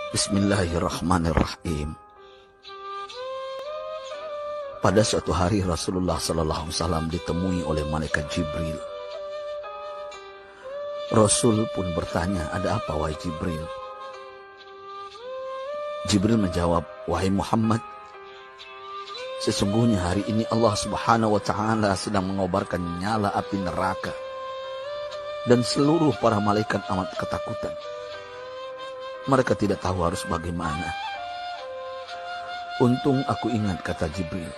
Bismillahirrahmanirrahim. Pada suatu hari Rasulullah SAW ditemui oleh malaikat Jibril. Rasul pun bertanya, "Ada apa wahai Jibril?" Jibril menjawab, "Wahai Muhammad, sesungguhnya hari ini Allah Subhanahu wa Ta'ala sedang mengobarkan nyala api neraka, dan seluruh para malaikat amat ketakutan. Mereka tidak tahu harus bagaimana. Untung aku ingat," kata Jibril,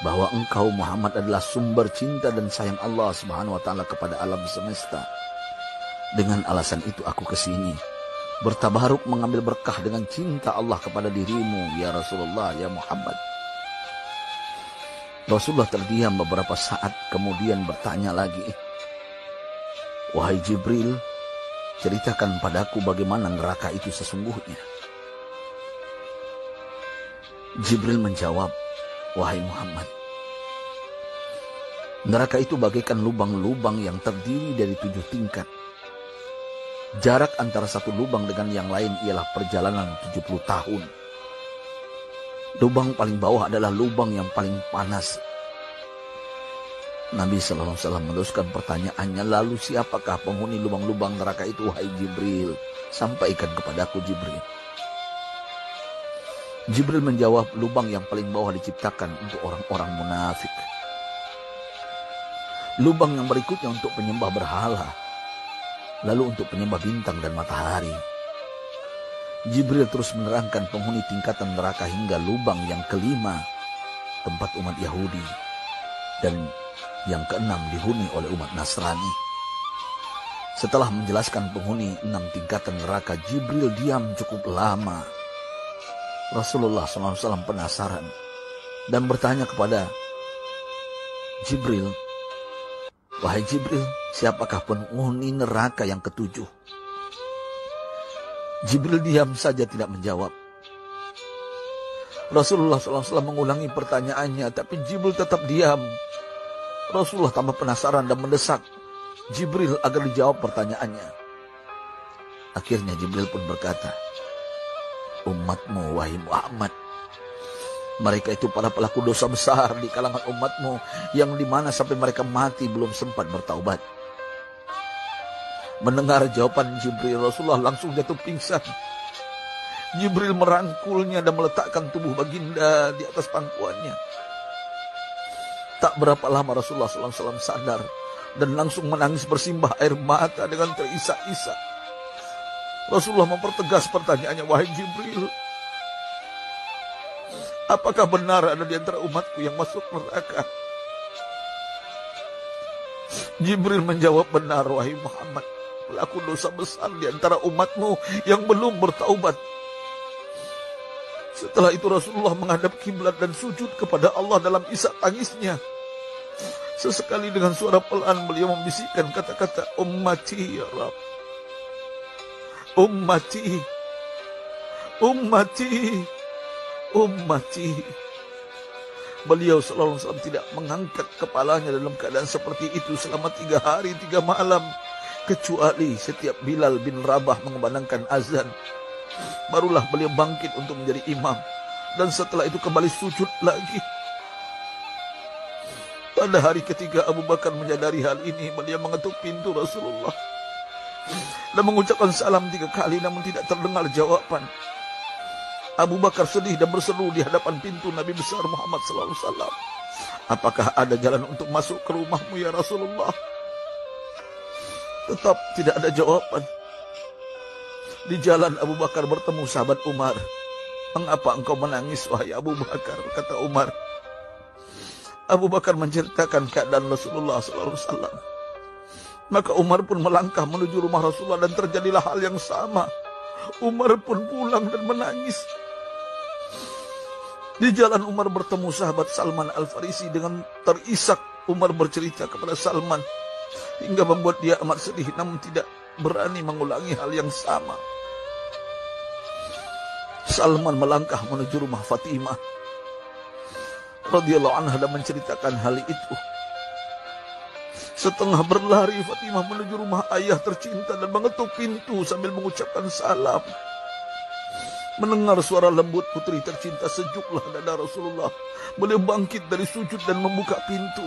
"bahwa engkau Muhammad adalah sumber cinta dan sayang Allah Subhanahu wa Ta'ala kepada alam semesta. Dengan alasan itu aku kesini, bertabaruk mengambil berkah dengan cinta Allah kepada dirimu, ya Rasulullah, ya Muhammad." Rasulullah terdiam beberapa saat, kemudian bertanya lagi, "Wahai Jibril, ceritakan padaku bagaimana neraka itu sesungguhnya." Jibril menjawab, "Wahai Muhammad, neraka itu bagaikan lubang-lubang yang terdiri dari 7 tingkat. Jarak antara satu lubang dengan yang lain ialah perjalanan 70 tahun. Lubang paling bawah adalah lubang yang paling panas." Nabi SAW meneruskan pertanyaannya, "Lalu siapakah penghuni lubang-lubang neraka itu, wahai Jibril? Sampaikan kepadaku, Jibril." Jibril menjawab, "Lubang yang paling bawah diciptakan untuk orang-orang munafik. Lubang yang berikutnya untuk penyembah berhala. Lalu untuk penyembah bintang dan matahari." Jibril terus menerangkan penghuni tingkatan neraka hingga lubang yang kelima, tempat umat Yahudi, dan yang keenam dihuni oleh umat Nasrani. Setelah menjelaskan penghuni 6 tingkatan neraka, Jibril diam cukup lama. Rasulullah SAW penasaran dan bertanya kepada Jibril, "Wahai Jibril, siapakah penghuni neraka yang ke-7?" Jibril diam saja tidak menjawab. Rasulullah SAW mengulangi pertanyaannya, tapi Jibril tetap diam. Rasulullah tambah penasaran dan mendesak Jibril agar dijawab pertanyaannya. Akhirnya Jibril pun berkata, "Umatmu, wahai Muhammad, mereka itu para pelaku dosa besar di kalangan umatmu, yang dimana sampai mereka mati belum sempat bertaubat." Mendengar jawaban Jibril, Rasulullah langsung jatuh pingsan. Jibril merangkulnya dan meletakkan tubuh baginda di atas pangkuannya. Tak berapa lama Rasulullah SAW sadar dan langsung menangis bersimbah air mata dengan terisak-isak. Rasulullah mempertegas pertanyaannya, "Wahai Jibril, apakah benar ada di antara umatku yang masuk neraka?" Jibril menjawab, "Benar, wahai Muhammad, pelaku dosa besar di antara umatmu yang belum bertaubat." Setelah itu Rasulullah menghadap kiblat dan sujud kepada Allah dalam isak tangisnya. Sesekali dengan suara pelan beliau membisikkan kata-kata, "Ummati ya Rabb, ummati, ummati, ummati." Beliau SAW tidak mengangkat kepalanya dalam keadaan seperti itu selama 3 hari 3 malam, kecuali setiap Bilal bin Rabah mengumandangkan azan. Barulah beliau bangkit untuk menjadi imam, dan setelah itu kembali sujud lagi. Pada hari ketiga Abu Bakar menyadari hal ini, beliau mengetuk pintu Rasulullah dan mengucapkan salam 3 kali, namun tidak terdengar jawaban. Abu Bakar sedih dan berseru di hadapan pintu Nabi besar Muhammad SAW, "Apakah ada jalan untuk masuk ke rumahmu ya Rasulullah?" Tetap tidak ada jawaban. Di jalan Abu Bakar bertemu sahabat Umar. "Mengapa engkau menangis, wahai Abu Bakar?" kata Umar. Abu Bakar menceritakan keadaan Rasulullah SAW. Maka Umar pun melangkah menuju rumah Rasulullah dan terjadilah hal yang sama. Umar pun pulang dan menangis. Di jalan Umar bertemu sahabat Salman Al-Farisi. Dengan terisak Umar bercerita kepada Salman hingga membuat dia amat sedih, namun tidak berani mengulangi hal yang sama. Salman melangkah menuju rumah Fatimah radhiyallahu anha dan menceritakan hal itu. Setengah berlari Fatimah menuju rumah ayah tercinta dan mengetuk pintu sambil mengucapkan salam. Mendengar suara lembut putri tercinta, sejuklah dada Rasulullah. Beliau bangkit dari sujud dan membuka pintu.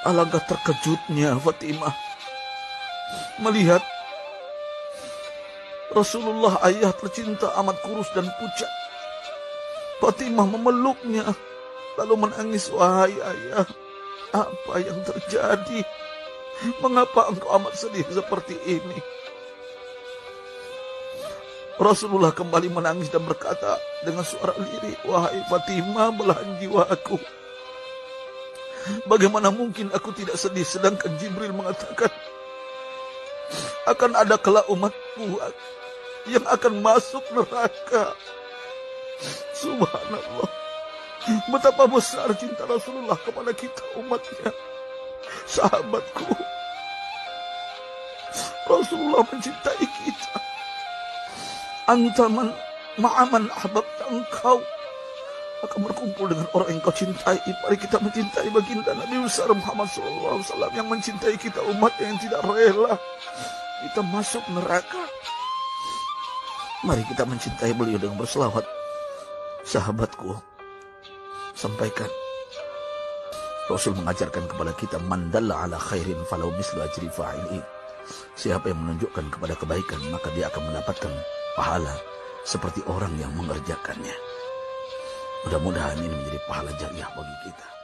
Alangkah terkejutnya Fatimah melihat Rasulullah, ayah tercinta, amat kurus dan pucat. Fatimah memeluknya lalu menangis. Wahai ayah, apa yang terjadi? Mengapa engkau amat sedih seperti ini? Rasulullah kembali menangis dan berkata dengan suara lirih, wahai Fatimah, belahan jiwaku, bagaimana mungkin aku tidak sedih sedangkan Jibril mengatakan akan ada kelak umatku yang akan masuk neraka. Subhanallah, betapa besar cinta Rasulullah kepada kita umatnya. Sahabatku, Rasulullah mencintai kita. Antaman ma'aman ahbabta, engkau akan berkumpul dengan orang yang kau cintai. Mari kita mencintai baginda Nabi besar Muhammad SAW yang mencintai kita, umat yang tidak rela kita masuk neraka. Mari kita mencintai beliau dengan berselawat. Sahabatku, sampaikan, Rasul mengajarkan kepada kita, man dalla ala khairin falau mislu ajri fa'ili. Siapa yang menunjukkan kepada kebaikan, maka dia akan mendapatkan pahala seperti orang yang mengerjakannya. Mudah-mudahan ini menjadi pahala jariah bagi kita.